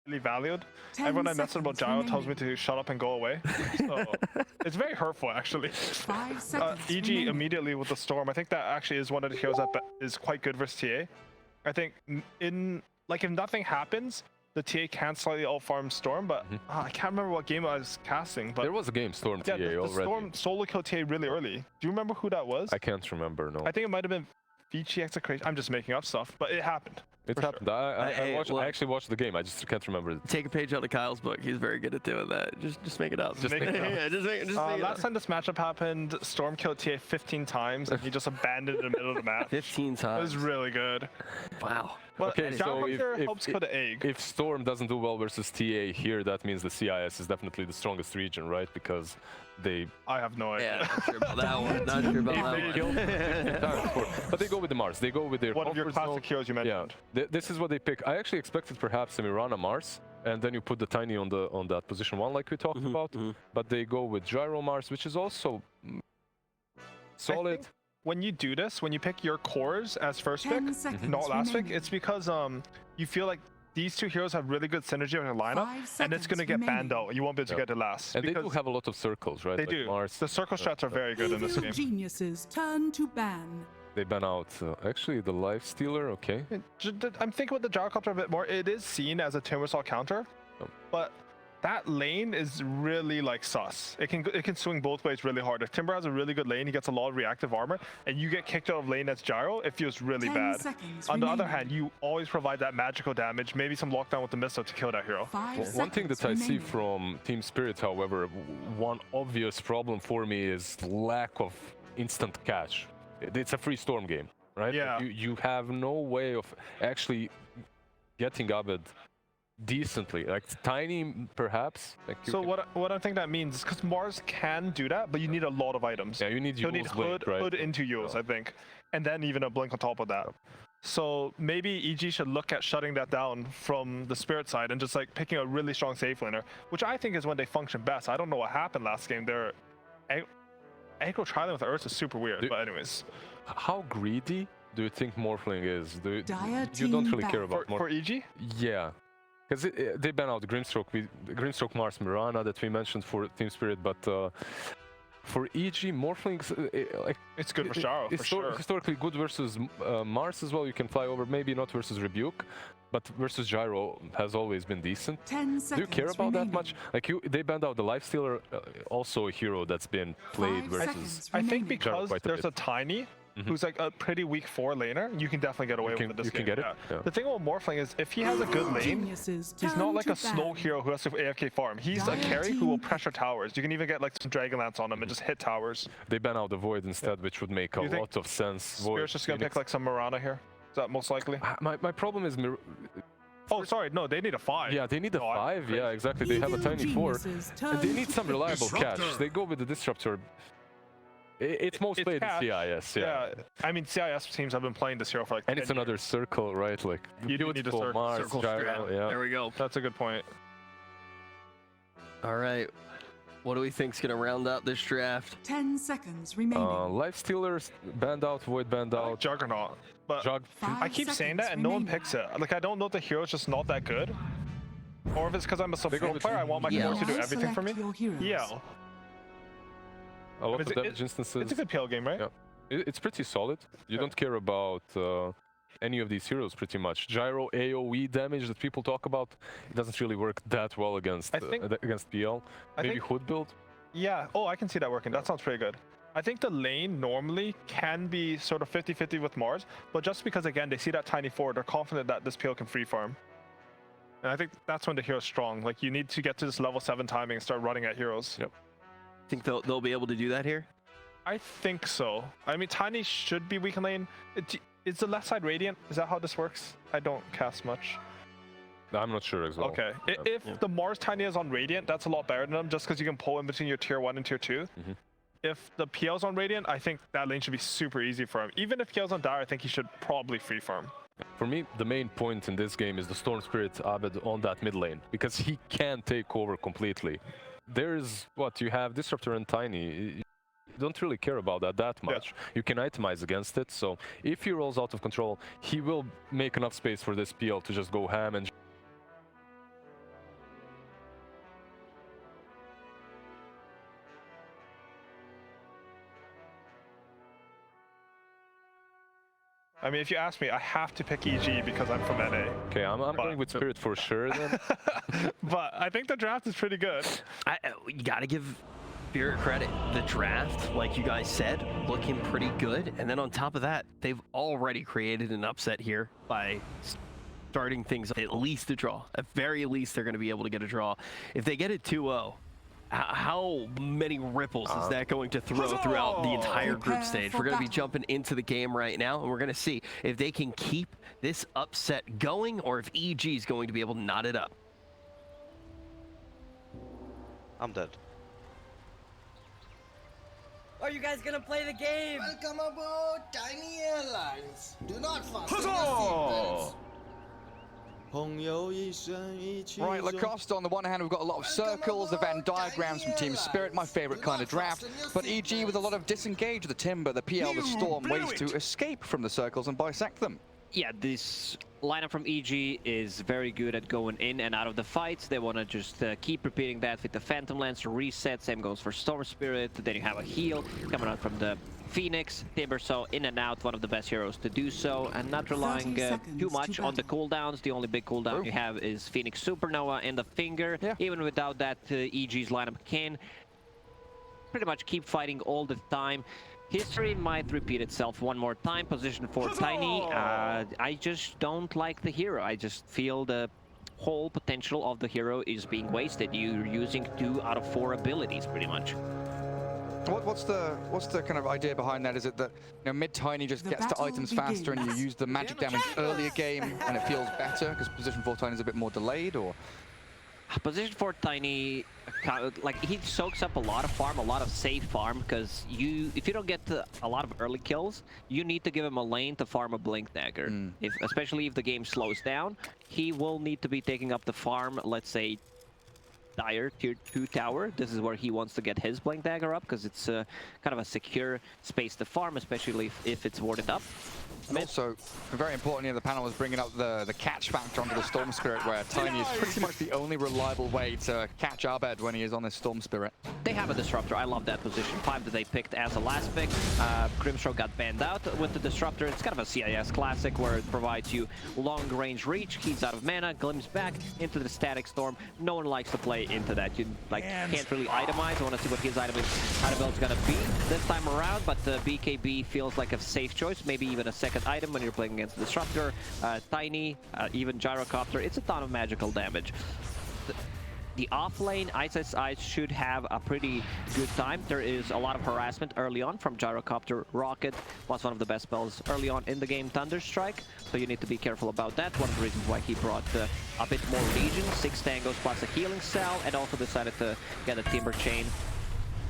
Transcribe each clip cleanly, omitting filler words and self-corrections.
really valued. Everyone I message about Gyro tells me to shut up and go away. So it's very hurtful, actually. 5 seconds EG remaining. immediately with the Storm. I think that actually is one of the heroes that is quite good versus TA. I think if nothing happens, the TA can slightly out-farm Storm, but I can't remember what game I was casting. But there was a game Storm TA the already. Storm solo killed TA really early. Do you remember who that was? I can't remember, no. I think it might have been Vici Execration. I'm just making up stuff, but it happened. It happened. Sure. I actually watched the game. I just can't remember it. Take a page out of Kyle's book. He's very good at doing that. Just make it up. Just make it up. Yeah, just make it up. Last time this matchup happened, Storm killed TA 15 times, and he just abandoned it in the middle of the match. 15 It times. was really good. Wow. Well, Okay, so helps kill the egg. if Storm doesn't do well versus TA here, that means the CIS is definitely the strongest region, right? Because they... I have no idea. Yeah, not sure about that one. Not sure about that one. But they go with the Mars. They go with their One of your comfort classic zone. heroes you mentioned. Yeah, this is what they pick. I actually expected perhaps a Mirana Mars, and then you put the Tiny on that position 1 like we talked about. But they go with Gyro Mars, which is also solid. When you do this, when you pick your cores as first 10 pick, seconds not last pick, remaining. it's because you feel like these two heroes have really good synergy in their lineup, 5 and it's going to get seconds banned remaining. out. You won't be able to get it last. And they because do have a lot of circles, right? They Like do. Mars, The circle strats are very good in this Evil game. geniuses turn to ban. they ban out, actually, the Life Stealer, okay. I'm thinking with the Gyrocopter a bit more. It is seen as a Timbersaw counter, but that lane is really like sus. It can swing both ways really hard. If Timber has a really good lane, he gets a lot of reactive armor, and you get kicked out of lane as Gyro, it feels really 10 bad. seconds On the other remaining. hand, you always provide that magical damage, maybe some lockdown with the missile to kill that hero. 5 Well, one thing seconds that I see remaining. from Team Spirit, however, one obvious problem for me is lack of instant catch. It's a free Storm game, right? Yeah. You have no way of actually getting Abed decently. Like Tiny, perhaps. Like So what I think that means is because Mars can do that, but you need a lot of items. Yeah, you need You'll need Yule's Blink, right? hood into Yule's, I think, and then even a blink on top of that. So maybe EG should look at shutting that down from the Spirit side and just like picking a really strong safe laner, which I think is when they function best. I don't know what happened last game. Their aggro trialing with Earth is super weird, but anyways. How greedy do you think Morphling is? Dire You don't team really care back. about For EG? Yeah. Because they ban out Grimstroke Mars Mirana that we mentioned for Team Spirit, but for EG, Morphlings, It's good for Gyro, for sure. historically good versus Mars as well. You can fly over, maybe not versus Rebuke, but versus Gyro has always been decent. 10 seconds Do you care about that remaining. much? Like they banned out the Lifestealer, also a hero that's been played 5 versus. seconds I think remaining. because quite a there's bit. a Tiny who's like a pretty weak 4 laner, you can definitely get away with it this you game. can get it. Yeah. Yeah. The thing about Morphling is if he has a good lane, Geniuses he's turn not like to a slow ban. hero who has to AFK farm. He's a Dire carry who will team pressure towers. You can even get like some Dragonlance on him and just hit towers. They ban out the Void instead, which would make a You think lot of sense. Spirit's just gonna pick like some Mirana here. Is that most likely? My problem is Oh, sorry, no, they need a 5. yeah, they need a No, I'm 5. Yeah, exactly. They have a Evil tiny 4. geniuses And they turn need to some ban. reliable catch. Disruptor. They go with the Disruptor. It's most It's played in catch. CIS, yeah. I mean, CIS teams have been playing this hero for like And 10 it's another years. circle, right? Like You do need a beautiful Mars, Circle Gyro, strat. yeah. There we go. That's a good point. All right. What do we think's gonna round out this draft? 10 seconds remaining. Life Stealers banned out, Void banned I like out. Juggernaut, but Jug. 5 I keep saying that and no one picks it. Like, I don't know if the hero's just not that good, or if it's because I'm a go support with- player, I want my Yeah. core to do Now everything for me. select your heroes. Yeah, A lot It's of a- damage instances. it's a good PL game, right? Yeah. It's pretty solid. You don't care about any of these heroes pretty much. Gyro AoE damage that people talk about, it doesn't really work that well against I think- against PL. I Maybe think- Hood build. Yeah, oh, I can see that working. That sounds pretty good. I think the lane normally can be sort of 50-50 with Mars, but just because, again, they see that tiny 4, they're confident that this PL can free farm. And I think that's when the hero's strong. Like, you need to get to this level 7 timing and start running at heroes. Yep. Think they'll be able to do that here? I think so. I mean, Tiny should be weak in lane. Is the left side Radiant? Is that how this works? I don't cast much. I'm not sure as well. Okay. If the Mars Tiny is on Radiant, that's a lot better than them, just because you can pull in between your tier 1 and tier 2. If the PL's on Radiant, I think that lane should be super easy for him. Even if PL's on Dire, I think he should probably free farm. For me, the main point in this game is the Storm Spirit Abed on that mid lane, because he can take over completely. There's what you have Disruptor and Tiny. You don't really care about that much. You can itemize against it, so if he rolls out of control, he will make enough space for this PL to just go ham and I mean, if you ask me, I have to pick EG because I'm from NA. Okay, I'm going with Spirit for sure then. But I think the draft is pretty good. You gotta give Spirit credit. The draft, like you guys said, looking pretty good. And then on top of that, they've already created an upset here by starting things at least a draw. At very least, they're going to be able to get a draw. If they get it 2-0, how many ripples is that going to throw throughout the entire group stage? We're going to be jumping into the game right now, and we're going to see if they can keep this upset going or if EG is going to be able to knot it up. I'm dead. Are you guys gonna play the game? Welcome aboard Tiny Airlines. Do not fasten your seatbelts. Right, Lacoste, on the one hand, we've got a lot of circles, the Venn diagrams from Team Spirit, my favorite kind of draft. But EG with a lot of disengage, the Timber, the PL, the Storm, ways to escape from the circles and bisect them. Yeah, this lineup from EG is very good at going in and out of the fights. They want to just keep repeating that with the Phantom Lance to reset. Same goes for Storm Spirit. Then you have a heal coming out from the Phoenix. Timber, so in and out, one of the best heroes to do so, and not relying too much on the cooldowns. The only big cooldown you have is Phoenix Supernova and the Finger. Yeah. Even without that, EG's lineup can pretty much keep fighting all the time. History might repeat itself one more time. Position for Tiny. I just don't like the hero. I just feel the whole potential of the hero is being wasted. You're using 2 out of 4 abilities, pretty much. What's the kind of idea behind that? Is it that mid Tiny just gets to items faster and you use the magic damage earlier game and it feels better because position 4 Tiny is a bit more delayed, or? Position 4 Tiny, like, he soaks up a lot of farm, a lot of safe farm, because if you don't get a lot of early kills, you need to give him a lane to farm a Blink Dagger. Especially if the game slows down, he will need to be taking up the farm, let's say, Dire tier 2 tower. This is where he wants to get his Blink Dagger up, because it's kind of a secure space to farm, especially if it's warded up. And also, very importantly, the panel was bringing up the catch factor onto the Storm Spirit, where Tiny is pretty much the only reliable way to catch Abed when he is on this Storm Spirit. They have a Disruptor. I love that position 5 that they picked as a last pick. Grimstroke got banned out with the Disruptor. It's kind of a CIS classic where it provides you long range reach, keeps out of mana, glimpse back into the Static Storm. No one likes to play into that. You can't really itemize. I want to see what his item build is going to be this time around, but the BKB feels like a safe choice, maybe even a second item when you're playing against the Disruptor, Tiny, even Gyrocopter. It's a ton of magical damage. The off-lane Ice should have a pretty good time. There is a lot of harassment early on from Gyrocopter. Rocket was one of the best spells early on in the game, Thunderstrike, so you need to be careful about that. One of the reasons why he brought a bit more Legion, 6 tangos plus a healing cell, and also decided to get a Timber Chain.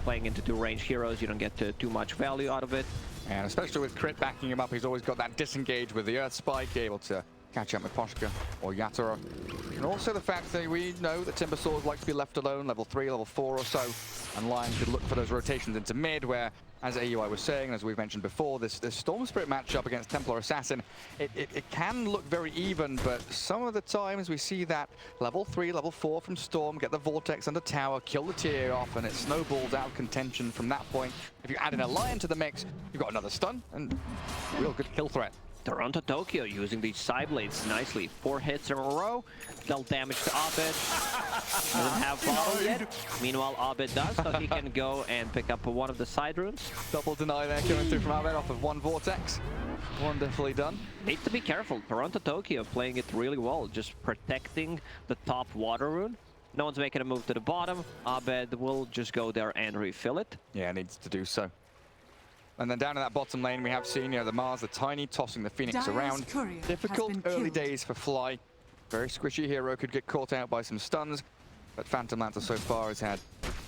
Playing into 2 range heroes, you don't get too much value out of it. And especially with Crit backing him up, he's always got that disengage with the Earth Spike, able to catch up with Poshka or Yatoro. And also the fact that we know that Timber Swords like to be left alone, level 3, level 4 or so, and Lion should look for those rotations into mid, where, as AUI was saying, as we've mentioned before, this Storm Spirit matchup against Templar Assassin, it can look very even, but some of the times we see that level 3, level 4 from Storm, get the Vortex under tower, kill the TA off, and it snowballs out contention from that point. If you add in a Lion to the mix, you've got another stun, and real good kill threat. Toronto Tokyo using these side blades nicely. 4 hits in a row. Dealt damage to Abed. Doesn't have follow yet. Meanwhile, Abed does, so he can go and pick up one of the side runes. Double deny there coming through from Abed off of 1 Vortex. Wonderfully done. Need to be careful. Toronto Tokyo playing it really well, just protecting the top water rune. No one's making a move to the bottom. Abed will just go there and refill it. Yeah, needs to do so. And then down in that bottom lane, we have seen, the Mars, the Tiny, tossing the Phoenix around. Difficult early days for Fly. Very squishy hero, could get caught out by some stuns. But Phantom Lancer so far has had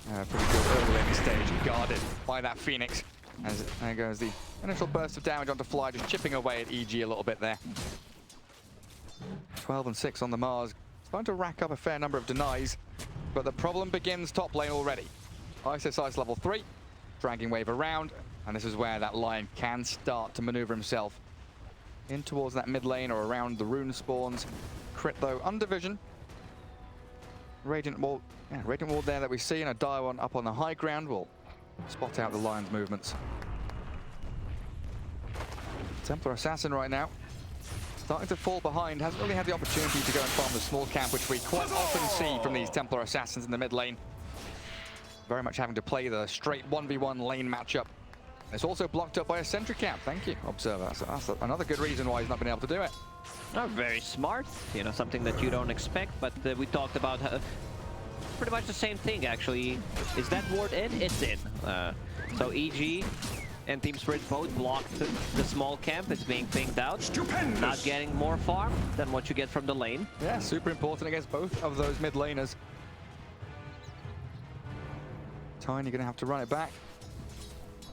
pretty good early laning stage, guarded by that Phoenix. As there goes the initial burst of damage onto Fly, just chipping away at EG a little bit there. 12 and 6 on the Mars. Starting to rack up a fair number of denies. But the problem begins top lane already. Ice level 3, dragging wave around. And this is where that Lion can start to maneuver himself in towards that mid lane or around the rune spawns. Crit though, under vision. Radiant Wall there that we see, and a dire one up on the high ground will spot out the Lion's movements. Templar Assassin right now, starting to fall behind, hasn't really had the opportunity to go and farm the small camp, which we quite often see from these Templar Assassins in the mid lane. Very much having to play the straight 1v1 lane matchup. It's also blocked up by a sentry camp. Thank you, Observer. That's another good reason why he's not been able to do it. Oh, very smart. You know, something that you don't expect, but we talked about pretty much the same thing, actually. Is that ward in? It's in. So EG and Team Spirit both blocked the small camp. It's being pinged out. Stupendous. Not getting more farm than what you get from the lane. Yeah, super important against both of those mid laners. Tiny gonna have to run it back.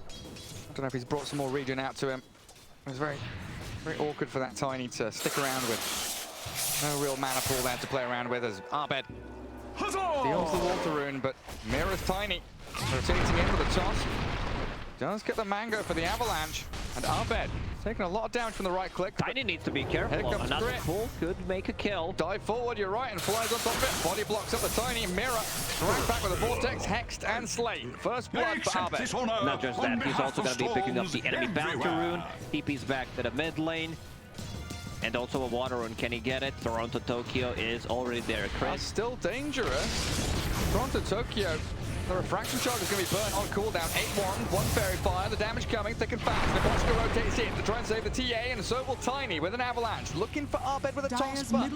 I don't know if he's brought some more regen out to him. It was very awkward for that Tiny to stick around with. No real mana pool there to play around with as Abed deals the water rune, but mirrors Tiny. Rotating in with a toss. Does get the mango for the avalanche, and Abed taking a lot of damage from the right click. Tiny needs to be careful. Here comes Another Crit. pull could make a kill. Dive forward, you're right, and flies on top of it. Body blocks up the Tiny mirror. Right back with a vortex, hexed and slain. First blood for Abed. Not just that, he's also going to be picking up the enemy bounty rune. TP's back to the mid lane. And also a water rune. Can he get it? Toronto Tokyo is already there. Chris. That's still dangerous. Toronto Tokyo. The refraction charge is going to be burnt on cooldown. 8-1, 1 fairy fire. The damage coming thick and fast. Nebraska rotates in to try and save the TA, and so will Tiny with an avalanche. Looking for Abed with a toss, but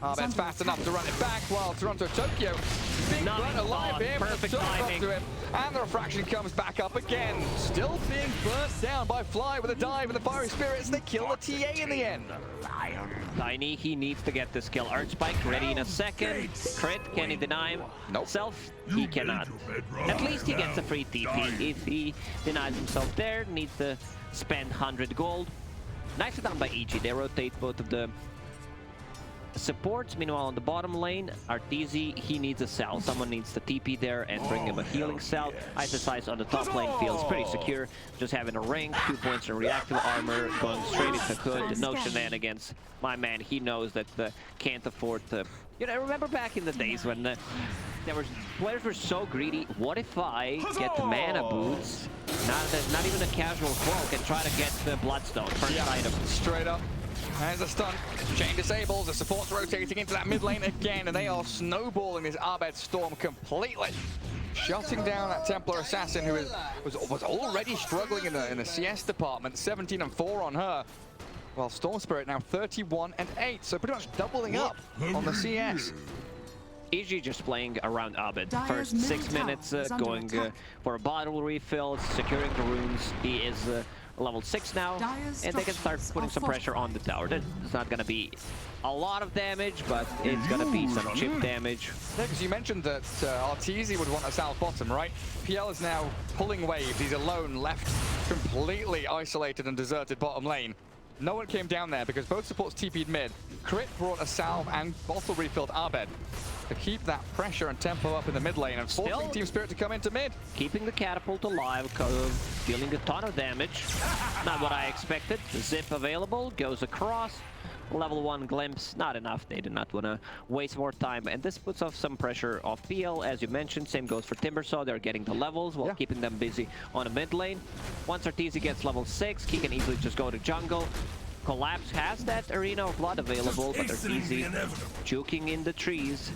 Abed's fast enough to run it back, while Toronto Tokyo being burnt alive here with a turret up to him. And the refraction comes back up again. Still being burnt down by Fly with a dive and the fiery spirits. They kill the TA in the end. Tiny, he needs to get this kill. Earth Spike ready in a second. Crit, can he deny himself? He cannot. At least he gets a free TP. If he denies himself there, needs to spend 100 gold. Nicely done by EG. They rotate both of the supports. Meanwhile, on the bottom lane, Arteezy, he needs a cell. Someone needs to TP there and bring him a healing cell. Ice on the top lane feels pretty secure. Just having a ring, 2 points in reactive armor, going straight into Hood. No shenanigans. My man, he knows that can't afford to... You know, I remember back in the days when players were so greedy. What if I get the mana boots, not even a casual cloak, and try to get the Bloodstone, first item? Straight up. There's a stun. Chain disables. The support's rotating into that mid lane again, and they are snowballing this Abed Storm completely. Shutting down that Templar Assassin, who was already struggling in the CS department. 17-4 on her. While Storm Spirit now 31-8, so pretty much doubling up on the CS. EG just playing around Abed. First 6 minutes going for a bottle refill, securing the runes. He is level 6 now, and they can start putting some pressure on the tower. It's not going to be a lot of damage, but it's going to be some chip damage. Yeah, because you mentioned that Arteezy would want a south bottom, right? PL is now pulling waves. He's alone, left completely isolated and deserted bottom lane. No one came down there because both supports TP'd mid. Crit brought a salve and bottle refilled Abed to keep that pressure and tempo up in the mid lane and forcing Team Spirit to come into mid. Keeping the catapult alive, dealing a ton of damage. Not what I expected. Zip available, goes across. Level 1 glimpse, not enough. They do not want to waste more time, and this puts off some pressure off PL, as you mentioned. Same goes for Timbersaw. They're getting the levels while keeping them busy on the mid lane. Once Arteezy gets level 6, he can easily just go to jungle. Collapse has that Arena of Blood available, but Arteezy juking in the trees.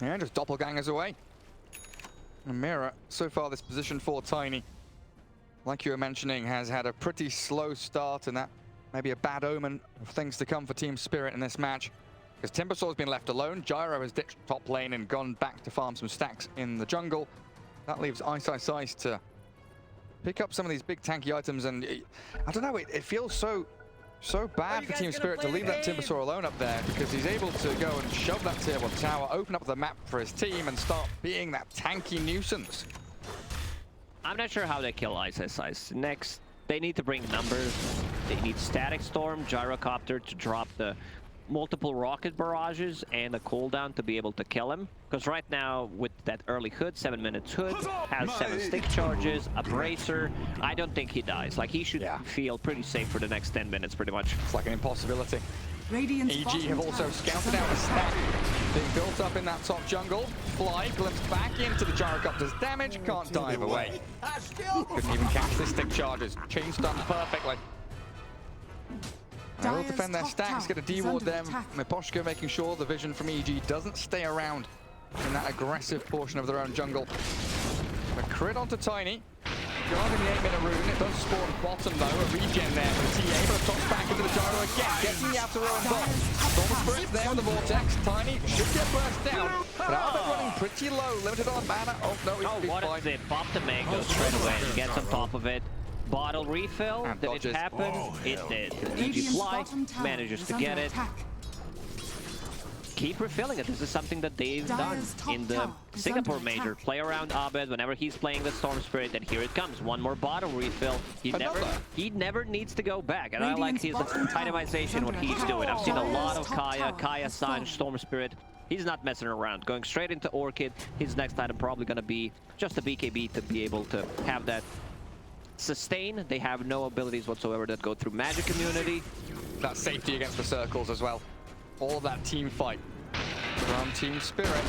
Yeah, just doppelgangers away. And Mira, so far this position for Tiny, like you were mentioning, has had a pretty slow start, and that maybe a bad omen of things to come for Team Spirit in this match. Because Timbersaw's been left alone, Gyro has ditched top lane and gone back to farm some stacks in the jungle. That leaves Ice to pick up some of these big tanky items, and I don't know, it feels so bad for Team Spirit to leave that Timbersaw alone up there, because he's able to go and shove that tier 1 tower, open up the map for his team, and start being that tanky nuisance. I'm not sure how they kill Ice. Next, they need to bring numbers. They need Static Storm, Gyrocopter to drop the multiple rocket barrages and a cooldown to be able to kill him. Because right now, with that early Hood, 7 minutes Hood, has 7 stick charges, a bracer. I don't think he dies. Like, he should feel pretty safe for the next 10 minutes, pretty much. It's like an impossibility. EG have also scouted out a stack being built up in that top jungle. Fly glimpsed back into the Gyrocopter's damage, can't dive away. Couldn't even catch the stick charges. Chain stun perfectly. They will Dire's defend their top stacks, tower get a is D-ward under them. attack. Miposhka making sure the vision from EG doesn't stay around in that aggressive portion of their own jungle. A crit onto Tiny. Guarding the 8-minute rune. It does spawn bottom though. A regen there for the TA, but a toss back into the gyro again. Getting the outer row and bot. Storm Spirit's there with the vortex. Tiny should get burst down. But Albert running pretty low. Limited on mana. Oh no, he's what fine. a zip. Pop the mango straight away and gets on top of it. Bottle refill. And Did dodges. it happen? It did. EG Radiant's Fly bottom tower manages is to under get it. attack. Keep refilling it. This is something that they've done Dire's top in the tower is Singapore under major. attack. Play around Abed whenever he's playing the Storm Spirit, and here it comes. One more bottle refill. He never needs to go back, and I like his Radiant's bottom tower itemization, is what under he's attack. doing. I've seen a lot of Dire's top Kaya, tower Kaya, has Sanj, fallen. Storm Spirit. He's not messing around. Going straight into Orchid. His next item probably going to be just a BKB to be able to have that sustain. They have no abilities whatsoever that go through magic immunity. That safety against the circles as well. All of that team fight from Team Spirit.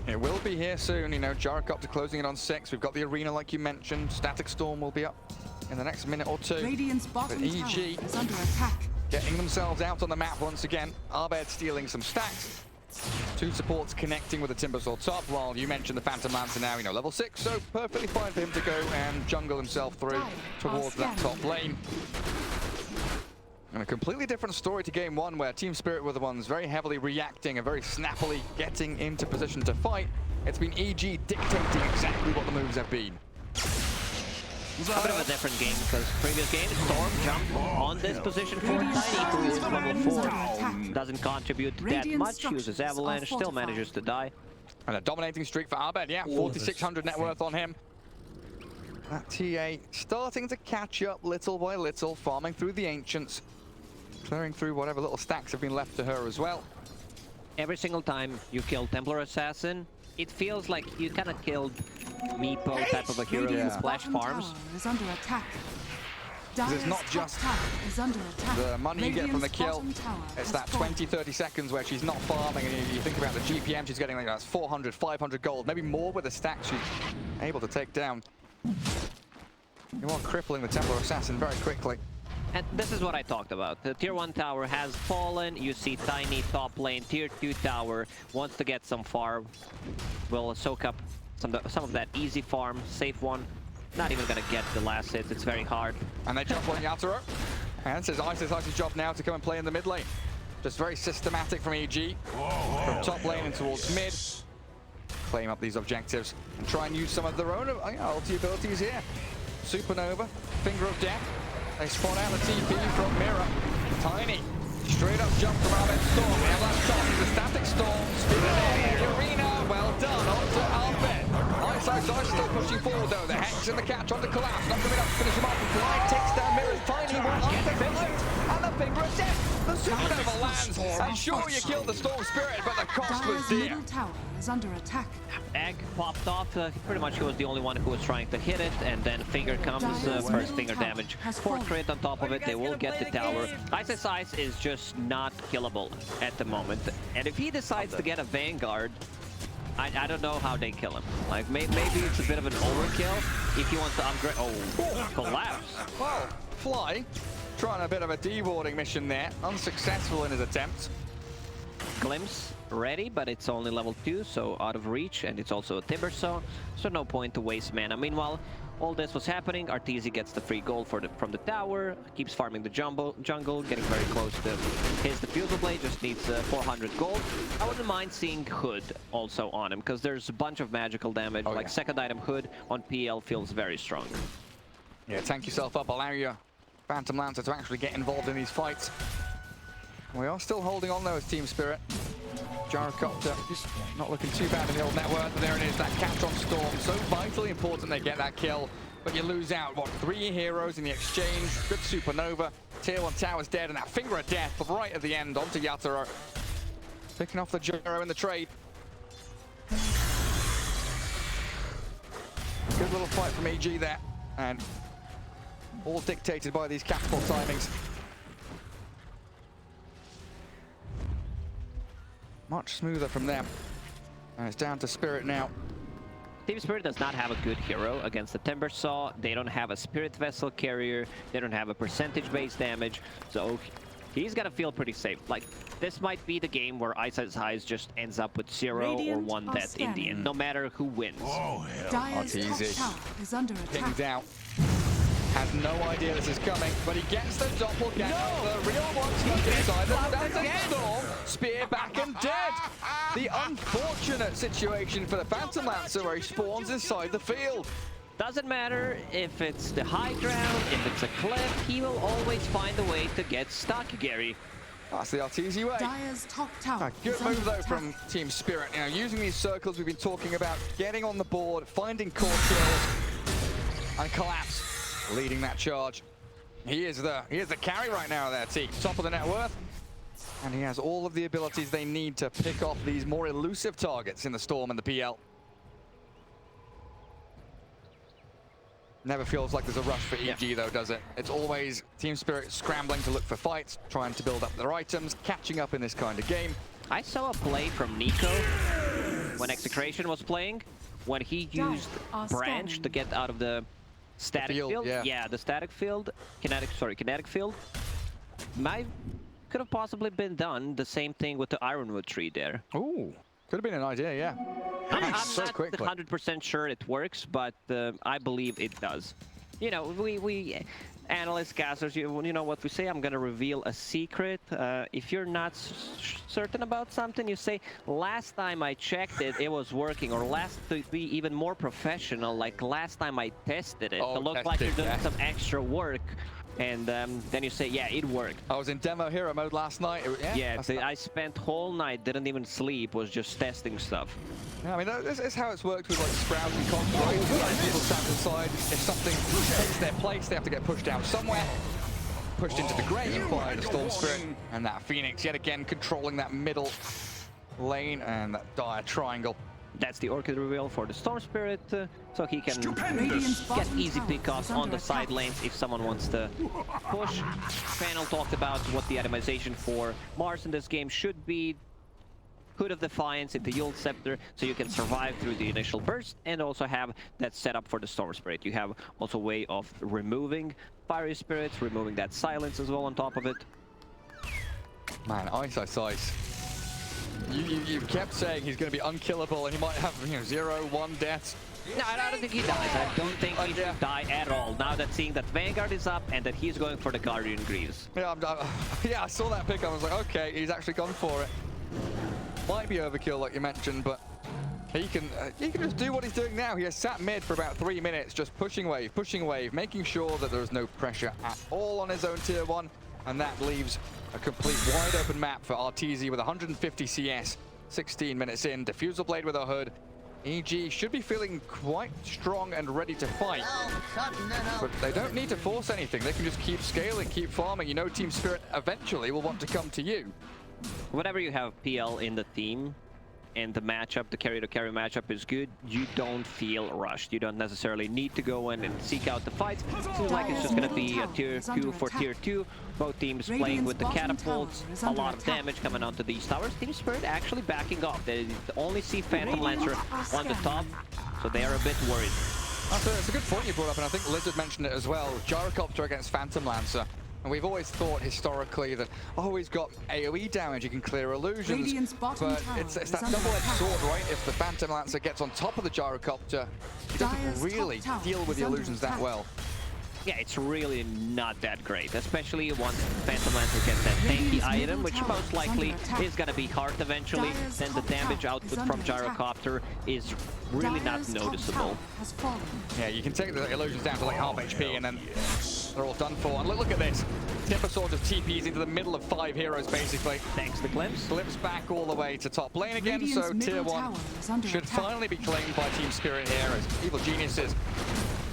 It will be here soon, you know, Gyrocopter closing it on 6. We've got the arena like you mentioned. Static Storm will be up in the next minute or two. Radiant's bottom But tower EG is under attack. getting themselves out on the map once again. Abed stealing some stacks. 2 supports connecting with the Timbersaw top, while you mentioned the Phantom Lancer now, you know, level 6, so perfectly fine for him to go and jungle himself through towards that top lane. And a completely different story to Game 1, where Team Spirit were the ones very heavily reacting and very snappily getting into position to fight. It's been EG dictating exactly what the moves have been. A bit of a different game, because previous game, Storm jumped on this position for Tiny, who is level 4. Doesn't contribute that Radiant much, uses structures Avalanche, are still fortified. manages to die. And a dominating streak for Abed, yeah, 4,600 net worth on him. That TA starting to catch up little by little, farming through the Ancients, clearing through whatever little stacks have been left to her as well. Every single time you kill Templar Assassin, it feels like you kind of killed Meepo type of a hero in Radiant's Splash bottom Farms. tower is under attack. It's Dire's not top just tower is under attack. the money you get from the Radiant's kill, bottom tower it's has that fallen. 20-30 seconds where she's not farming, and you think about the GPM she's getting, like that's 400, 500 gold, maybe more with the stacks she's able to take down. You are crippling the Templar Assassin very quickly. And this is what I talked about. The tier 1 tower has fallen. You see Tiny top lane. Tier 2 tower wants to get some farm. Will soak up some of that easy farm. Safe one. Not even going to get the last hit. It's very hard. And they jump on Yatoro. And it's Ice's job now to come and play in the mid lane. Just very systematic from EG. From top lane and towards mid. Claim up these objectives and try and use some of their own ulti abilities here. Supernova, Finger of Death. They spawn out the TP from Mira. Tiny. Straight up jump from Abed's Storm. We have that top. The Static Storm. Spinning in the arena. Well done. Onto Abed. Ice still pushing forward though. The Hex and the catch on the collapse. Not coming up to finish him off. Fly takes down Mira's Tiny. One on the visit. And the Finger of Death. The Supernova lands. And sure, you killed the Storm Spirit, but the cost was Dire's dear. middle tower is under attack. Egg popped off. Pretty much he was the only one who was trying to hit it. And then Finger comes. First Finger damage. 4 crit on top of it. They will get the tower. Ice is just not killable at the moment. And if he decides to get a Vanguard, I don't know how they kill him. Like, maybe it's a bit of an overkill if he wants to upgrade. Oh, collapse. Well, Fly trying a bit of a dewarding mission there. Unsuccessful in his attempts. Glimpse ready, but it's only level 2, so out of reach, and it's also a Timbersaw, so no point to waste mana. Meanwhile, all this was happening. Arteezy gets the free gold from the tower, keeps farming the jungle, getting very close to his Diffusal Blade, just needs 400 gold. I wouldn't mind seeing Hood also on him, because there's a bunch of magical damage, like second item Hood on PL feels very strong. Yeah, tank yourself up, allow your Phantom Lancer to actually get involved in these fights. We are still holding on though as Team Spirit. Gyrocopter just not looking too bad in the old network, but there it is, that catch on Storm. So vitally important they get that kill, but you lose out, what, 3 heroes in the exchange. Good Supernova, tier 1 tower's dead, and that Finger of Death right at the end onto Yatoro. Picking off the gyro in the trade. Good little fight from EG there, and all dictated by these catapult timings. Much smoother from them. And it's down to Spirit now. Team Spirit does not have a good hero against the Timber Saw. They don't have a Spirit Vessel carrier. They don't have a percentage-based damage. So he's gonna feel pretty safe. Like, this might be the game where Ice Eyes just ends up with 0 or 1 death in the end, no matter who wins. Oh, Dire's top easy. tower is under attack. Pinged out. Has no idea this is coming, but he gets the doppelganger. The real one stuck inside the Phantom Storm. Spear back and dead. The unfortunate situation for the Phantom Lancer where he spawns inside the field. Doesn't matter if it's the high ground, if it's a cliff, he will always find a way to get stuck, Gary. That's the Arteezy way. Dire's top tower Good is move under though attack. from Team Spirit. You know, using these circles we've been talking about, getting on the board, finding core kills, and Collapse leading that charge. He is the carry right now there, team. Top of the net worth. And he has all of the abilities they need to pick off these more elusive targets in the Storm and the PL. Never feels like there's a rush for EG though, does it? It's always Team Spirit scrambling to look for fights, trying to build up their items, catching up in this kind of game. I saw a play from Nico when Execration was playing, when he used Branch to get out of the static field. Yeah, the static field. Kinetic field. Could have possibly been done the same thing with the Ironwood tree there. Ooh, could have been an idea, yeah. I'm not So quickly. 100% sure it works, but I believe it does. You know, we analysts, casters, you know what we say. I'm gonna reveal a secret. If you're not certain about something, you say, last time I checked it, it was working, or to be even more professional, like last time I tested it, to look like you're doing some extra work. And then you say, yeah, it worked. I was in demo hero mode last night. I spent whole night, didn't even sleep, was just testing stuff. Yeah, I mean, this is how it's worked with like Sprout and Contra, right? People stand aside. If something takes their place, they have to get pushed out somewhere. Pushed into the grave by the Storm Spirit. And that Phoenix, yet again, controlling that middle lane and that dire triangle. That's the Orchid reveal for the Storm Spirit, so he can Radiant's get bottom easy tower pickoffs is on under the side attack. lanes if someone wants to push. Panel talked about what the itemization for Mars in this game should be. Hood of Defiance into Yule Scepter, so you can survive through the initial burst, and also have that setup for the Storm Spirit. You have also a way of removing Fiery Spirits, removing that silence as well on top of it. Man, Ice. You kept saying he's going to be unkillable and he might have 0-1 deaths. No, I don't think he dies. I don't think he should die at all. Now that seeing that Vanguard is up and that he's going for the Guardian Greaves. Yeah, I saw that pick. I was like, okay, he's actually gone for it. Might be overkill, like you mentioned, but he can just do what he's doing now. He has sat mid for about 3 minutes, just pushing wave, making sure that there is no pressure at all on his own tier 1, and that leaves a complete wide open map for Arteezy with 150 CS, 16 minutes in, Diffusal Blade with a hood. EG should be feeling quite strong and ready to fight, but they don't need to force anything. They can just keep scaling, keep farming. You know, Team Spirit eventually will want to come to you. Whenever you have PL in the team and the matchup, the carry-to-carry matchup is good, you don't feel rushed. You don't necessarily need to go in and seek out the fights. It seems like it's just going to be a tier 2 for tier 2. Both teams playing with the catapults, a lot of damage coming onto these towers. Team Spirit actually backing off. They only see Phantom Lancer on the top, so they are a bit worried. That's a good point you brought up, and I think Lizard mentioned it as well. Gyrocopter against Phantom Lancer. And we've always thought historically that, oh, he's got AoE damage, he can clear illusions. But it's that double-edged sword, right? If the Phantom Lancer gets on top of the Gyrocopter, he doesn't really deal with the illusions that well. Yeah, it's really not that great, especially once Phantom Lancer gets that tanky item, which most likely is going to be hard eventually. Then the damage output from Gyrocopter is really not noticeable. Yeah, you can take the illusions down to like half HP and then they're all done for. And look at this. Timber Saw just TPs into the middle of 5 heroes, basically. Thanks to Glimpse. Glimpse back all the way to top lane again, so tier 1 should finally be claimed by Team Spirit here as Evil Geniuses.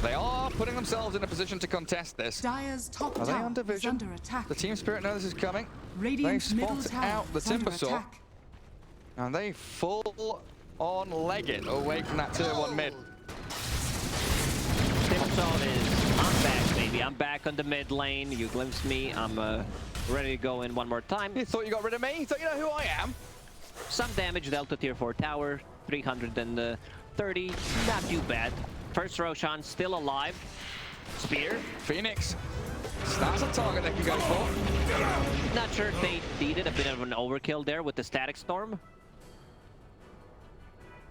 They are putting themselves in a position to contest this. Are they on division? The Team Spirit know this is coming. They spot out the Timber Saw. And they full on leg it away from that tier 1 mid. Timber Saw is, I'm back, baby. I'm back on the mid lane. You glimpsed me. I'm ready to go in one more time. You thought you got rid of me? You thought you know who I am? Some damage dealt to tier 4 tower. 300 and 30, not too bad. First Roshan still alive. Spear. Phoenix. That's a target they can go for. Not sure if they needed a bit of an overkill there with the Static Storm.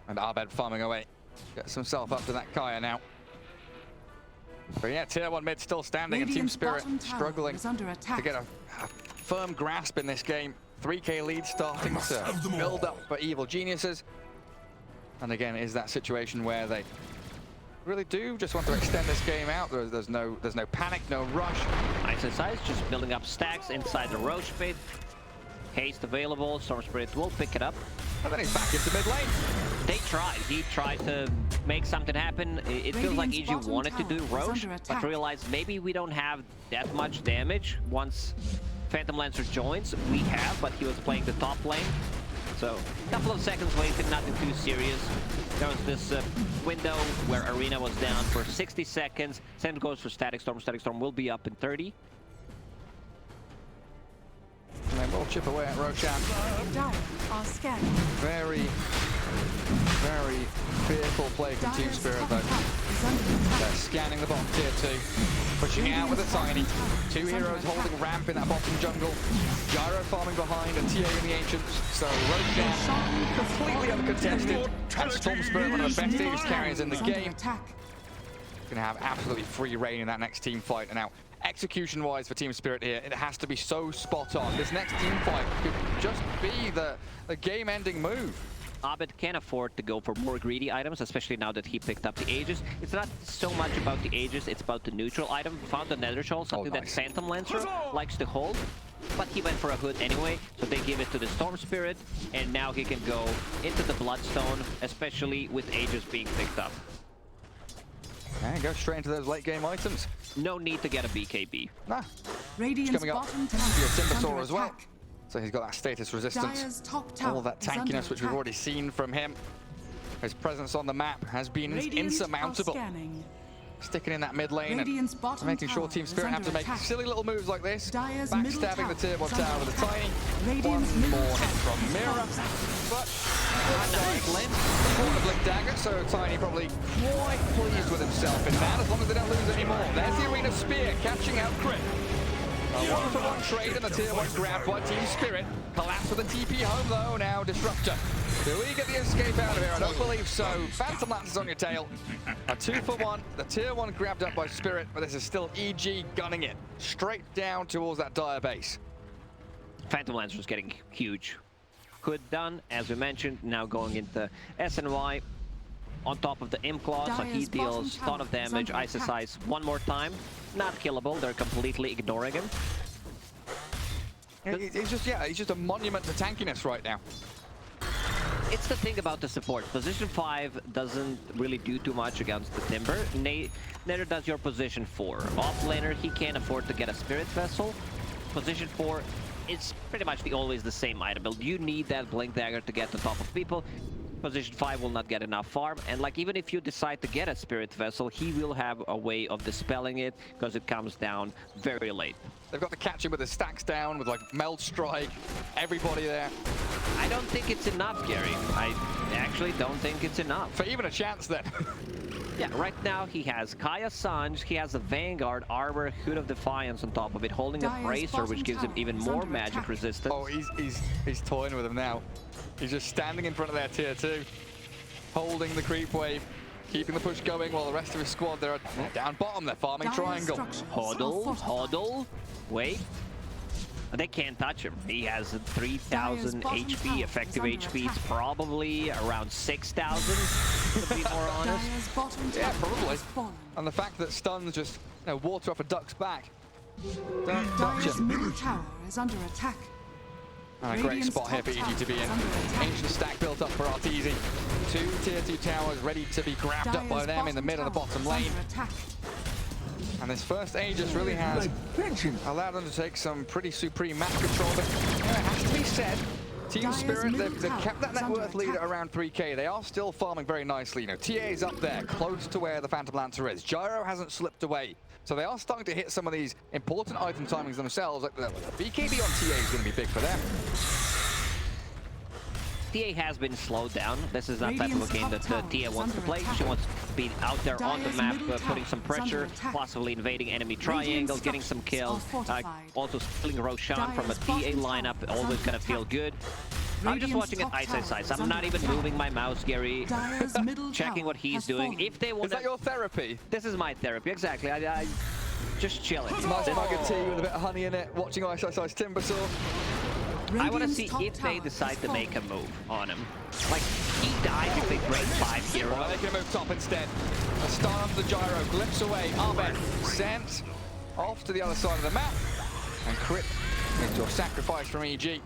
And Abed farming away. Gets himself up to that Kaya now. But yeah, tier 1 mid still standing, and Team Spirit struggling to get a firm grasp in this game. 3k lead starting to build up for Evil Geniuses. And again, is that situation where they really do just want to extend this game out. There's no panic, no rush. ISSI is just building up stacks inside the Roach pit. Haste available, Storm Spirit will pick it up. And then he's back into mid lane. They tried. He tried to make something happen. It feels like EG wanted to do Roche, but realized maybe we don't have that much damage once Phantom Lancer joins. We have, but he was playing the top lane. So a couple of seconds wasted, nothing too serious. There was this window where Arena was down for 60 seconds. Same goes for Static Storm. Static Storm will be up in 30. And they will chip away at Roshan. Very fearful play from Team Spirit though. They're scanning the bottom tier 2. Pushing out with a Tiny. 2 heroes holding ramp in that bottom jungle. Gyro farming behind and TA in the Ancients. So Roshan completely uncontested. And Storm Spirit, one of the best Aegis carriers in the game. Gonna have absolutely free reign in that next team fight. And now, execution-wise for Team Spirit here, it has to be so spot on. This next team fight could just be the game-ending move. Abed can afford to go for more greedy items, especially now that he picked up the Aegis. It's not so much about the Aegis, it's about the neutral item. Found the Nether Shoal, something that Phantom Lancer likes to hold. But he went for a hood anyway, so they give it to the Storm Spirit, and now he can go into the Bloodstone, especially with Aegis being picked up. And go straight into those late game items. No need to get a BKB. Nah. Radiant's coming up bottom to tower your is Timbersaw under as well. attack. So he's got that status resistance. Dire's top tower All that is under tankiness which we've attack. already seen from him. His presence on the map has been Radiant insurmountable. are scanning. Sticking in that mid lane Radiant's and bottom making sure tower Team is Spirit have to under make attack. silly little moves like this. Dire's middle Backstabbing the tier 1 tower is tower under with a attack. Tiny. Radiant's One middle more hit tower from is Mira. under attack. But corner blink dagger, so Tiny probably quite pleased with himself in that, as long as they don't lose anymore. There's the Arena Spear catching out Crit. A 1-for-1 trade and the tier 1 grab by Team Spirit. Collapse with a TP home though, now Disruptor. Do we get the escape out of here? I don't believe so. Phantom Lancer's on your tail. A 2-for-1, the tier 1 grabbed up by Spirit, but this is still EG gunning it. Straight down towards that Dire base. Phantom Lancer is getting huge. Hood done, as we mentioned, now going into SNY. On top of the Imp Claw, so he Dire's deals bottom ton of tower is damage. under Ice attack. Size one more time. Not killable, they're completely ignoring him. He's just a monument to tankiness right now. It's the thing about the support. Position 5 doesn't really do too much against the Timber. Neither does your position 4. Offlaner, he can't afford to get a Spirit Vessel. Position 4, it's pretty much always the same item build. You need that Blink Dagger to get on top of people. Position 5 will not get enough farm, and like even if you decide to get a Spirit Vessel, he will have a way of dispelling it because it comes down very late. They've got to catch him with his stacks down, with like Meld Strike, everybody there. I don't think it's enough, Gary. I actually don't think it's enough. For even a chance then. Yeah, right now he has Kaya Sanj, he has a Vanguard, Arbor, Hood of Defiance on top of it, holding a Dire's Bracer, which bottom gives him tower even is more under magic attack. resistance. Oh, he's toying with him now. He's just standing in front of their tier 2, holding the creep wave, keeping the push going while the rest of his squad, they're down bottom, they're farming Dire's triangle. structures are Hodl, fortified. Hodl, wait. They can't touch him. He has 3,000 Dire's bottom HP, tower effective is under HP is attack. probably around 6,000, to be more honest. Dire's bottom Yeah, tower probably. has fallen. And the fact that stuns just water off a duck's back. Don't touch Dire's him. middle tower is under attack. And a great Radiant's spot here top for EG to be tower in. is under attack. Ancient stack built up for Arteezy. 2 tier 2 towers ready to be grabbed up by Dire's them in the mid and the tower bottom is lane. under attack. And this first Aegis really has allowed them to take some pretty supreme map control. But it has to be said, Team Dire's Spirit, middle they've tower kept that is net under worth lead at attack. around 3k. They are still farming very nicely. TA's up there, close to where the Phantom Lancer is. Gyro hasn't slipped away. So they are starting to hit some of these important item timings themselves. Like the BKB on TA is going to be big for them. TA has been slowed down. This is not type of a game that TA wants to play. She wants to be out there on the map, putting some pressure, possibly invading enemy triangle, getting some kills. Also stealing Roshan from a TA lineup, always gonna feel good. I'm just watching it ice. I'm not even moving my mouse, Gary. Checking what he's doing. If they want, is that your therapy? This is my therapy, exactly. I just chilling. Nice mug of tea with a bit of honey in it, watching Ice Timbersaw. I want to see if they decide to make a move on him. Like, he dies if they break 5 heroes. Well, they can move top instead. A star of the gyro, glimpse away. Arbed sent off to the other side of the map. And crit into a sacrifice from EG.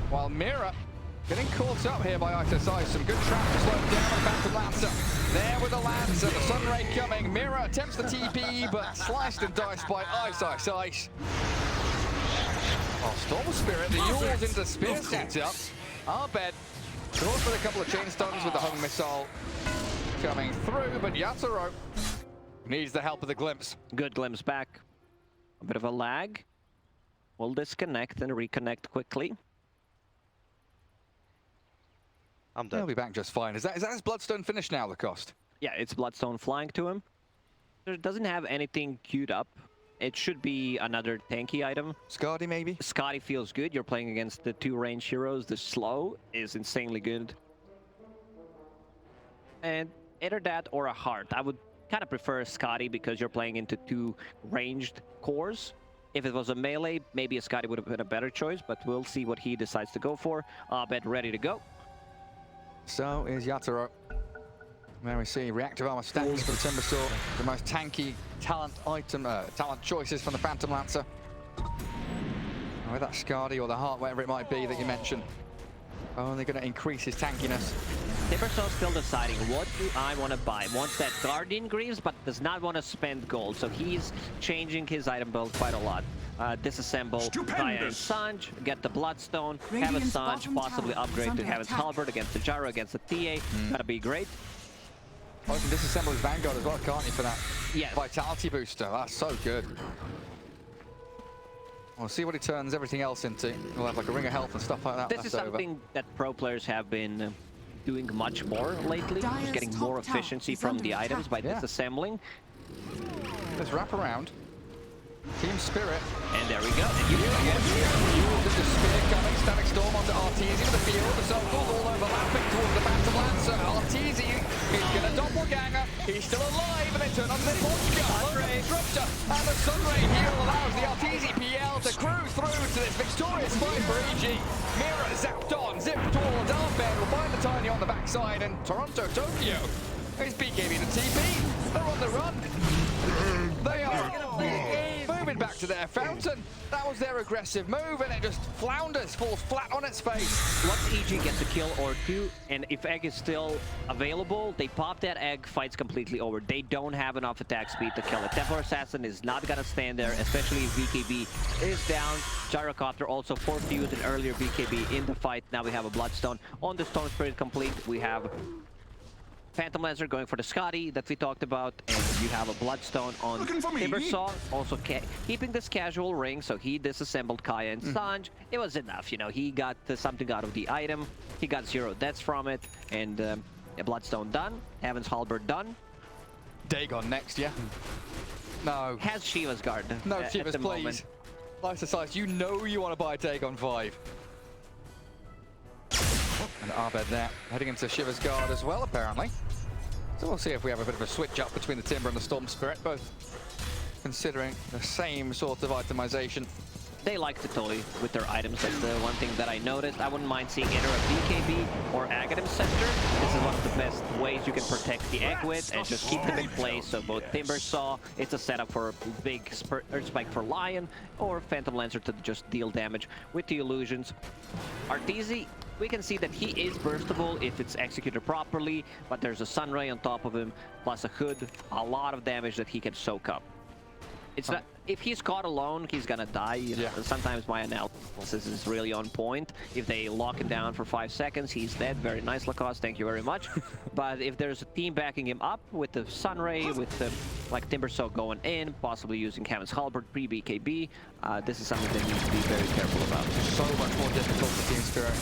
While Mira getting caught up here by Ice. Some good trap to slow him down with Phantom Lancer. There with the Lancer, the Sunray coming. Mira attempts the TP, but sliced and diced by Ice. Oh, Storm Spirit, the Yules into spear setup. Arbed goes with a couple of chain stuns with the hung missile coming through, but Yatoro needs the help of the glimpse. Good glimpse back. A bit of a lag. We'll disconnect and reconnect quickly. I'm dead. He'll be back just fine. Is that his Bloodstone finish now, Lacoste? Yeah, it's Bloodstone flying to him. It doesn't have anything queued up. It should be another tanky item. Skadi, maybe? Skadi feels good. You're playing against the 2 range heroes. The slow is insanely good. And either that or a heart. I would kind of prefer Skadi because you're playing into 2 ranged cores. If it was a melee, maybe a Skadi would have been a better choice, but we'll see what he decides to go for. Arbed ready to go. So is Yatoro. There we see reactive armor stacking for the Timbersaw. The most tanky talent choices from the Phantom Lancer. And with that Skadi or the heart, whatever it might be that you mentioned, only going to increase his tankiness. Timbersaw's still deciding, what do I want to buy? Wants that Guardian Greaves, but does not want to spend gold. So he's changing his item build quite a lot. Disassemble Kaya and Sanj, get the Bloodstone, have a Sanj, possibly upgrade to Heaven's Halberd against the Gyro, against the TA. That'd be great. Oh, you can disassemble his Vanguard as well, can't you, for that Yes. Vitality booster? That's so good. We'll see what he turns everything else into. We'll have like a ring of health and stuff like that. This is something that pro players have been doing much more lately. Just getting more efficiency from the items by disassembling. Let's wrap around. Team Spirit. And there we go. There's a spear coming. Static Storm onto Arteezy with the field. The circles all overlapping towards the Phantom Lancer. Arteezy is going to doppelganger. He's still alive, and they turn on the Portugal. Disruptor. And the Sunray heal allows the Arteezy PL to cruise through to this victorious fight for EG. Mira zapped on, zipped towards Arbed. Will find the Tiny on the backside, and Toronto, Tokyo. It's BKB to TP. They're on the run. They are moving back to their fountain. That was their aggressive move, and it just flounders, falls flat on its face. Once EG gets a kill or 2, and if egg is still available, they pop that egg, fight's completely over. They don't have enough attack speed to kill it. Templar Assassin is not gonna stand there, especially if BKB is down. Gyrocopter also forfused an earlier BKB in the fight. Now we have a Bloodstone on the Storm Spirit complete. We have Phantom Lancer going for the Skadi that we talked about, and you have a Bloodstone on Timbersaw, also keeping this casual ring, so he disassembled Kaya and Sanj. It was enough, you know, he got something out of the item, he got 0 deaths from it, and a Bloodstone done, Heaven's Halberd done. Dagon next, yeah? No. Has Shiva's Guard. No, Shiva's, please. Moment. Lice, you know you want to buy Dagon 5. And Arbed there, heading into Shiva's Guard as well, apparently. So we'll see if we have a bit of a switch up between the Timber and the Storm Spirit, both considering the same sort of itemization. They like to toy with their items. That's the one thing that I noticed. I wouldn't mind seeing either a BKB or Aghanim Scepter. This is one of the best ways you can protect the egg with and just keep them in place. So both Timbersaw, it's a setup for a big Earth Spike for Lion, or Phantom Lancer to just deal damage with the illusions. Arteezy, we can see that he is burstable if it's executed properly, but there's a Sunray on top of him, plus a Hood, a lot of damage that he can soak up. It's not, if he's caught alone, he's gonna die. You know? Sometimes my analysis is really on point. If they lock him down for 5 seconds, he's dead. Very nice, Lacoste. Thank you very much. But if there's a team backing him up with the Sunray, with the like Timbersaw going in, possibly using Heaven's Halberd pre-BKB, this is something they need to be very careful about. So much more difficult for Team Spirit.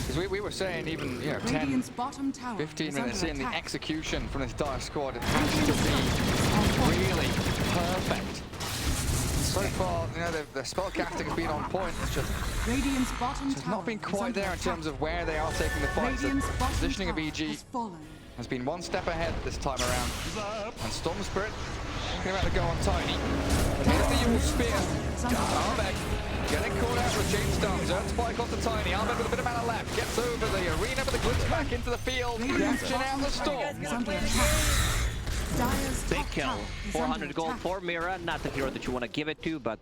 Because we were saying even, you know, 10, Radiant's bottom tower 15 is minutes under in, the attack. execution from this Dire squad has to be really perfect. So far, you know, the spell casting has been on point. It's just Radiant's bottom it's not been quite there in terms of where they are taking the fight. The Radiant's bottom positioning of tower EG has fallen. has been one step ahead this time around. And Storm Spirit thinking about to go on Tiny. But hitting the Yule Spear. Ahmed getting caught out with James Dunn. Zone spike onto Tiny. Ahmed with a bit of mana left. Gets over the arena with the glimpse back into the field. Catching out the Storm. Is under attack. Dire's Big top kill. tower is 400 under gold attack. for Mira. Not the hero that you want to give it to, but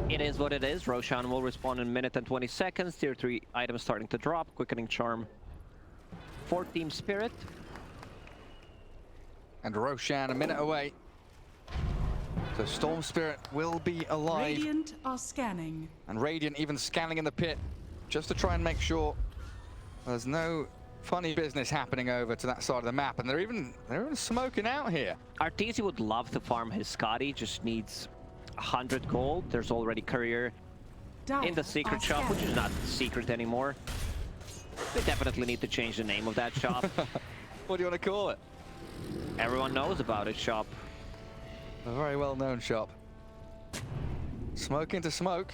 it is what it is. Roshan will respawn in a minute and 20 seconds. Tier 3 items starting to drop. Quickening Charm for Team Spirit. And Roshan a minute away. So Storm Spirit will be alive. Radiant are scanning. And Radiant even scanning in the pit just to try and make sure there's no funny business happening over to that side of the map. And they're even smoking out here. Arteezy would love to farm his Scotty, just needs 100 gold. There's already Courier Dire in the secret are shop, which scanning. is not secret anymore. They definitely need to change the name of that shop. What do you want to call it? Everyone knows about it, shop. A very well-known shop. Smoke into smoke.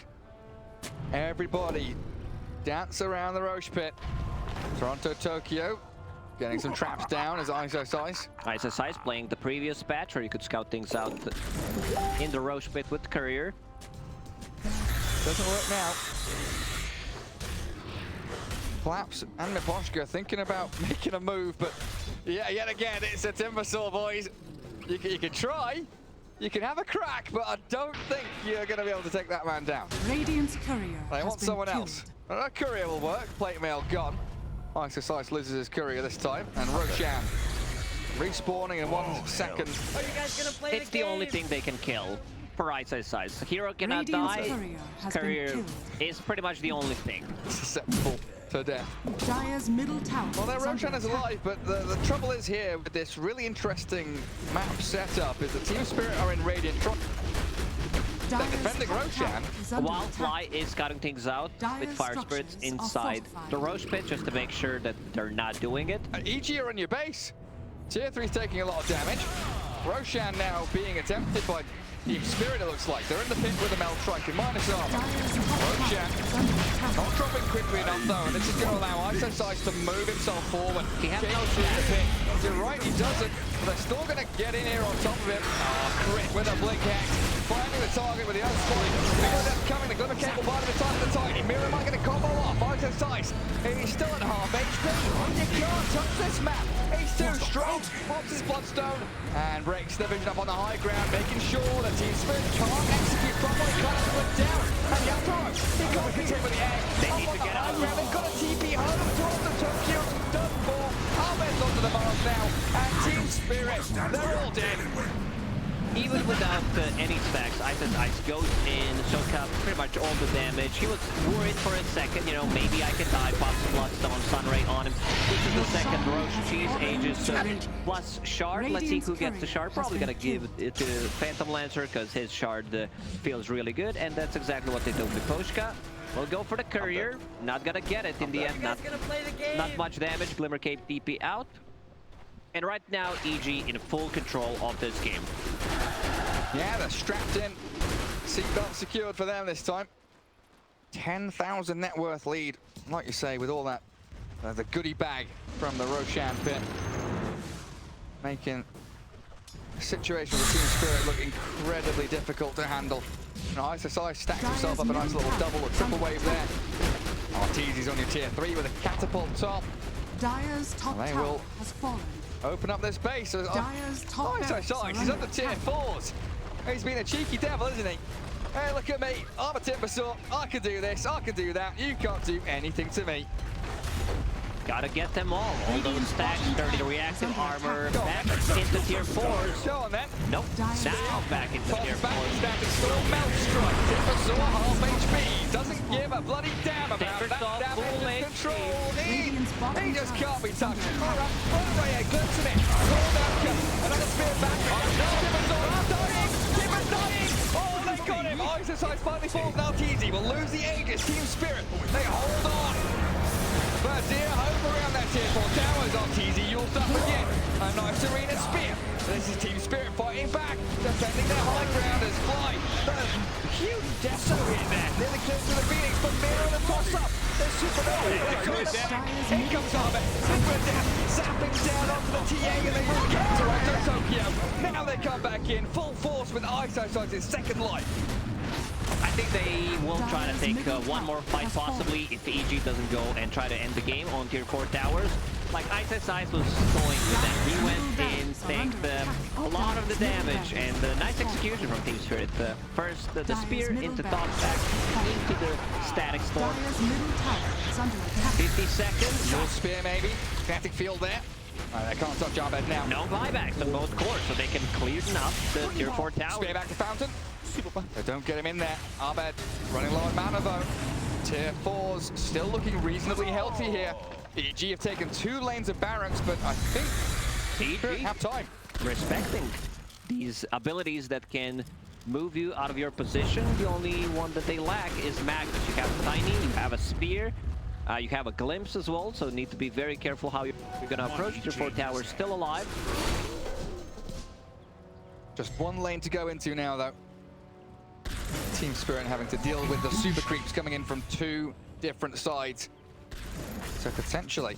Everybody dance around the Roche pit. Toronto, Tokyo, getting some traps down as ISO ISS playing the previous patch, or you could scout things out in the Roche pit with Courier. Doesn't work now. Collapse and Miposhka thinking about making a move, but yeah, yet again, it's a Timbersaw, boys. You can try, you can have a crack, but I don't think you're going to be able to take that man down. Radiant's courier They has want been someone killed. else. A Courier will work. Plate mail gone. ISO loses his Courier this time, and Roshan respawning in 1 second. Are you guys gonna play It's the only thing they can kill for ISS. Hero cannot Radiant's die. courier has been Courier killed. is pretty much the only thing. Susceptible to death. Dire's middle tower Well, their is under Roshan is attack. alive, but the trouble is here with this really interesting map setup is that Team Spirit are in Radiant. They're Dire's defending top Roshan. tower is under While attack. Fly is scouting things out Dire with Fire Spirits structures are inside fortified. the Roche pit, just to make sure that they're not doing it. EG are on your base. Tier 3's taking a lot of damage. Roshan now being attempted by Team Spirit, it looks like. They're in the pit with a Mel Trike in minus armor. Dire's top Roshan tower is under attack. not dropping quickly enough though, and this is going to allow ISO to move himself forward. He has no Change through the pit. You're right, he doesn't, but they're still going to get in here on top of him. Crit with a blink hex. Finding the target with the other spike. Because that's coming, the Glimmer Cable by the time of the Tiny. Mira might get a combo off. ISO and he's still at half HP. You can't touch this map. He's too strong. Pops his Bloodstone and breaks the vision up on the high ground, making sure that Team Spirit can't execute properly. Can't put down. And Yatoro, he can't contain with the egg. They need to get out. They've got a TP home towards the Tokyo. Done for. Ahmed's onto the bombs now. And Team Spirit, they're all dead. Even without any stacks, Ice goes in, soak up pretty much all the damage. He was worried for a second, you know, maybe I can die, pop some Bloodstone, Sunray on him. This is the second Roche Cheese Aegis plus Shard. Let's see who gets the Shard. Probably gonna give it to Phantom Lancer because his Shard feels really good, and that's exactly what they do with Poshka. We'll go for the Courier. Not gonna get it in the end. You guys gonna play the game? Not much damage. Glimmer Cape DP out. And right now, EG in full control of this game. Yeah, they're strapped in. Seatbelt secured for them this time. 10,000 net worth lead. Like you say, with all that, the goodie bag from the Roshan pit. Making the situation with Team Spirit look incredibly difficult to handle. ISSI stacks himself up a nice little double, a triple wave there. Arteezy's on your tier 3 with a catapult top. Dire's top They tower will has fallen. open up this base. Dire's top barracks are He's under under tier attack. 4s. He's been a cheeky devil, isn't he? Hey, look at me. I'm a Timbersaw. I can do this. I can do that. You can't do anything to me. Gotta get them all those stacks, 30 reactive armor, back into tier 4s. Go on then. Nope, now back into tier Back 4s. static storm, melt strike. Timbersaw half HP. Doesn't give a bloody damn about Timbersaw that full damage control. Radiant's bottom He just tower can't be is touched. under All attack. right, run away, glimpse it. Roll down, another spear back. Timbersaw, I'm dying. Timber's dying. Oh, they got him. ISSI finally falls. Now Teasy will lose the Aegis. Team Spirit, they hold on. But dear hope around that tier 4 towers. RTZ used up again. A nice arena spear. This is Team Spirit fighting back, defending their high ground as Fly. Huge deso hit there. Nearly close to the Phoenix, but Mira the toss up. There's Supernova. Here comes Arbe. Super death. Zapping down onto the TA and they will get to Ito Tokyo. Now they come back in full force with Iso's second life. I think they will try to take one more fight possibly if EG doesn't go and try to end the game on tier 4 towers. Like Ice was going with that. He went in, tanked a lot of the damage, and nice execution from Team Spirit. First, the spear into top stack, into the static storm. 50 seconds. Little spear maybe. Kinetic field there. They can't touch Arbed now. No buybacks on both cores, so they can clear enough the tier 4 tower. Spear back to Fountain. They don't get him in there. Arbed running low on mana though. Tier 4's still looking reasonably healthy here. EG have taken 2 lanes of barracks, but I think EG have time. Respecting these abilities that can move you out of your position. The only one that they lack is Magnus. You have Tiny, you have a Spear, you have a Glimpse as well, so need to be very careful how you're going to approach. Tier 4 tower still alive. Just one lane to go into now though. Team Spirit having to deal with the super creeps coming in from 2 different sides. So potentially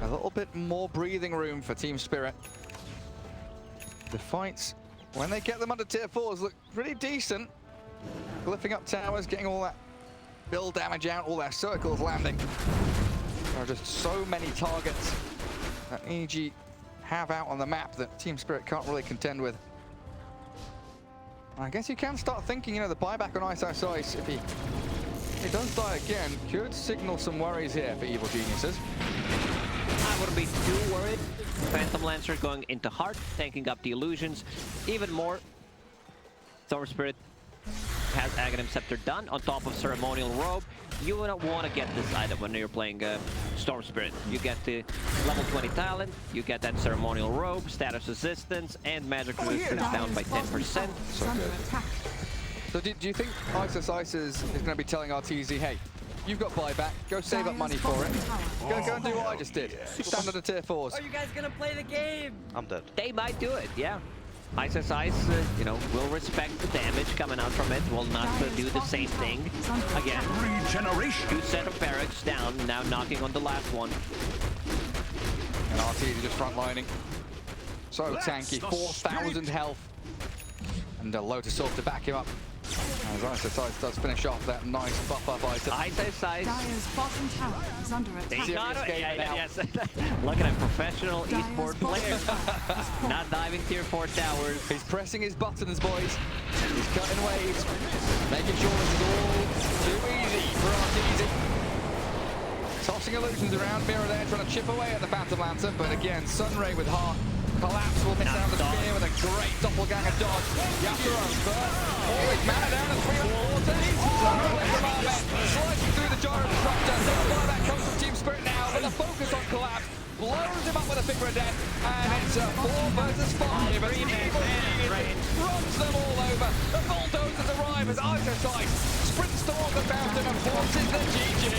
a little bit more breathing room for Team Spirit. The fights, when they get them under tier 4s, look pretty decent. Glyphing up towers, getting all that build damage out, all their circles landing. There are just so many targets that EG have out on the map that Team Spirit can't really contend with. I guess you can start thinking, you know, the buyback on Ice, if he does die again, could signal some worries here for Evil Geniuses. I wouldn't be too worried. Phantom Lancer going into Heart, tanking up the illusions even more. Storm Spirit has Aghanim Scepter done on top of Ceremonial Robe. You don't want to get this item when you're playing Storm Spirit. You get the level 20 talent, you get that Ceremonial Robe, status resistance, and magic resistance down by 10%. So good. So do you think Ice is going to be telling RTZ, hey, you've got buyback, go save up money for it. Go and do what I just did. Stand under tier 4s. Are you guys gonna play the game? I'm dead. They might do it, yeah. Ice, you know, will respect the damage coming out from it, will not do the same thing. Again, 2 set of barracks down, now knocking on the last one. And RTZ just frontlining. So tanky, 4,000 health. And a Lotus Orb to back him up. As Ice does finish off that nice buff up item. Ice. Dyer's bottom tower is under attack. Yes. Look at a professional esport player. Not diving tier 4 towers. He's pressing his buttons, boys. He's cutting waves. Making sure this is all too easy for RTZ. Tossing illusions around. Mira there trying to chip away at the Phantom Lancer. But again, Sunray with Heart. Collapse will miss out the spear with a great doppelganger dodge. Yatoro first. Always mana down at 3 and 4. Slicing through the gyro disruptor. No buyback comes from Team Spirit now, but the focus on Collapse blows him up with a finger of death. And it's a 4 versus 5. And Evil Genius runs them all over. The bulldozers arrive as Ice sprints towards the fountain and forces the GG.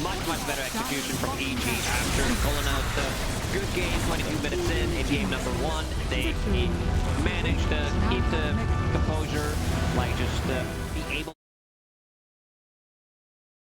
Much better execution from EG after pulling out the good game 22 minutes in game number 1. They managed to keep the composure, like just